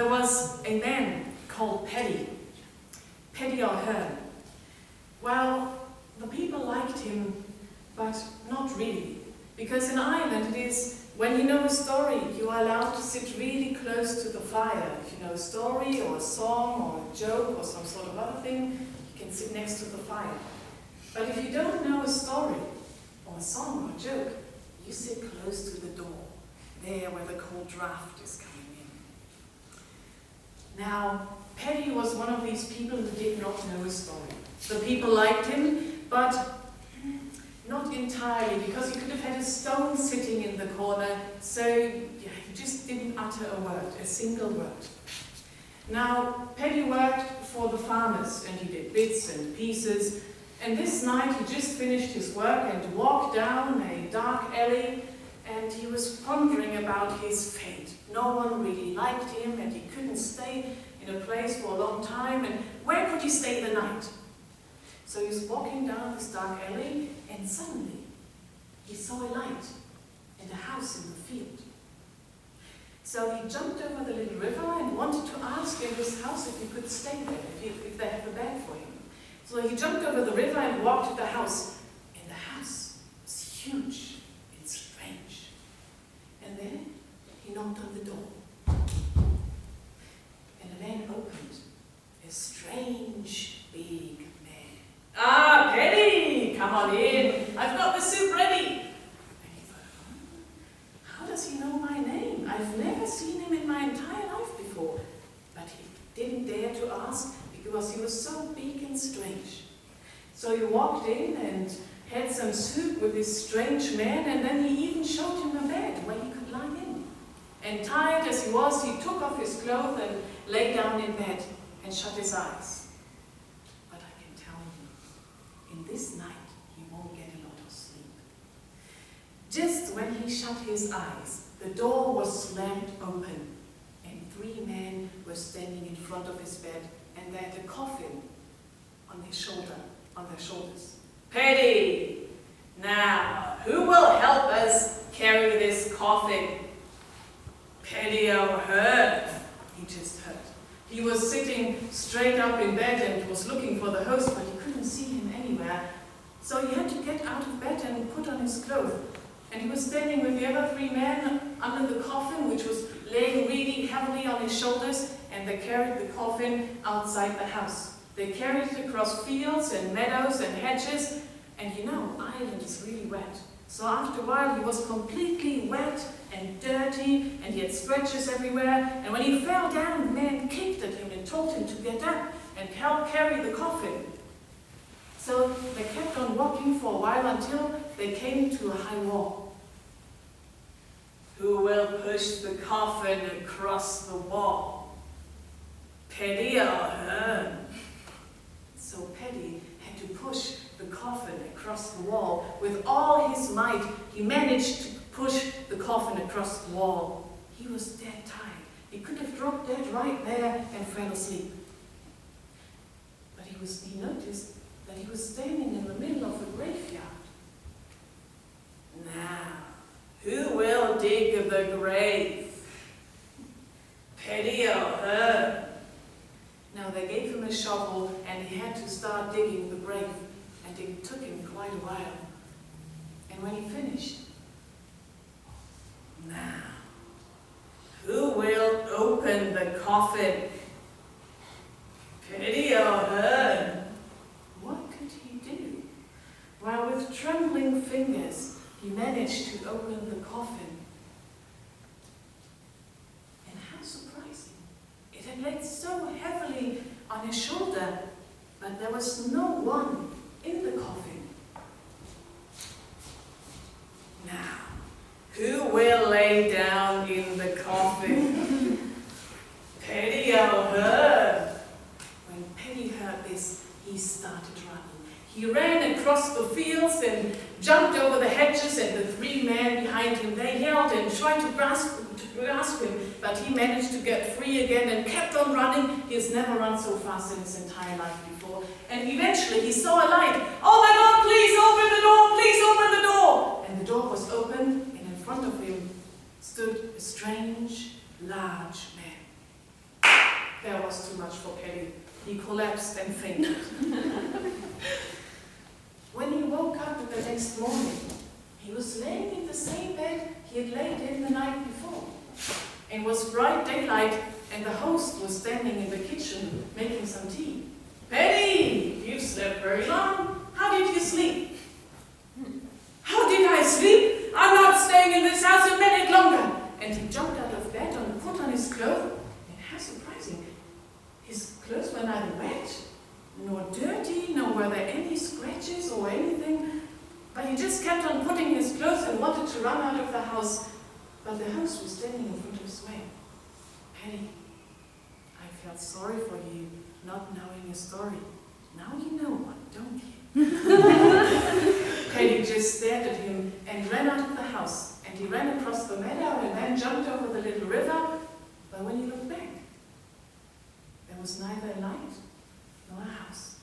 there was a man called Paddy O'Hearn. Well, the people liked him, but not really. Because in Ireland it is, when you know a story, you are allowed to sit really close to the fire. If you know a story or a song or a joke or some sort of other thing, you can sit next to the fire. But if you don't know a story or a song or a joke, you sit close to the door, there where the cold draft is coming in. Now, Paddy was one of these people who did not know a story. The people liked him, but not entirely, because he could have had a stone sitting in the corner, so yeah, he just didn't utter a word, a single word. Now, Paddy worked for the farmers, and he did bits and pieces, and this night he just finished his work and walked down a dark alley, and he was pondering about his fate. No one really liked him, and he couldn't stay in a place for a long time, and where could he stay the night? So he was walking down this dark alley, and suddenly he saw a light and a house in the field. So he jumped over the little river and wanted to ask in this house if he could stay there, if they have a bed for him. So he jumped over the river and walked to the house, and the house was huge and strange. And then he knocked on the door, and a man opened, a strange big man. "Ah, Paddy, come on in. I've got the soup ready." And he thought, how does he know my name? I've never seen him in my entire life before. But he didn't dare to ask because he was so big and strange. So he walked in and had some soup with this strange man, and then he even showed him a bed where he could lie in. And tired as he was, he took off his clothes and lay down in bed and shut his eyes. But I can tell you, in this night, he won't get a lot of sleep. Just when he shut his eyes, the door was slammed open, and 3 men were standing in front of his bed, and they had a coffin on their shoulders. "Paddy, now, who will help us carry this coffin?" Paddy O'Hearn, he just heard. He was sitting straight up in bed and was looking for the host, but he couldn't see him anywhere. So he had to get out of bed and put on his clothes. And he was standing with the other 3 men under the coffin, which was laying really heavily on his shoulders, and they carried the coffin outside the house. They carried it across fields and meadows and hedges, and you know, Ireland is really wet. So after a while, he was completely wet and dirty, and he had scratches everywhere, and when he fell down, the man kicked at him and told him to get up and help carry the coffin. So they kept on walking for a while until they came to a high wall. "Who will push the coffin across the wall?" "Paddy O'Hearn." So Paddy had to push the coffin across the wall. With all his might, he managed to push the coffin across the wall. He was dead tired. He could have dropped dead right there and fell asleep. But he noticed that he was standing in the middle of the graveyard. "Now, who will dig the grave?" "Paddy O'Hearn." Now they gave him a shovel and he had to start digging the grave, and it took him quite a while. And when he finished, "Now, who will open the coffin?" "Paddy O'Hearn." What could he do? Well, with trembling fingers, he managed to open the coffin. And how surprising. It had laid so heavily on his shoulder, but there was no one in the coffin. "Now, who will lay down in the coffin?" "Paddy O'Hearn." When Paddy heard this, he started running. He ran across the fields and jumped over the hedges, and the 3 men behind him, they yelled and tried to grasp him, but he managed to get free again and kept on running. He has never run so fast in his entire life before. And eventually he saw a light. "Oh my God, please open the door, please open the door!" And the door was open, and in front of him stood a strange, large man. There was too much for Paddy. He collapsed and fainted. When he woke up the next morning, he was laying in the same bed he had laid in the night before. It was bright daylight, and the host was standing in the kitchen making some tea. "Paddy, you've slept very long. How did you sleep?" "How did I sleep? I'm not staying in this house a minute longer." And he jumped out of bed and put on his clothes. And how surprising, his clothes were neither wet nor dirty, nor were there any scratches or anything. But he just kept on putting his clothes and wanted to run out of the house. But the host was standing in front of his way. "Paddy, I felt sorry for you not knowing a story. Now you know one, don't you?" Paddy just stared at him and ran out of the house. And he ran across the meadow and then jumped over the little river. But when he looked back, there was neither a light nor a house.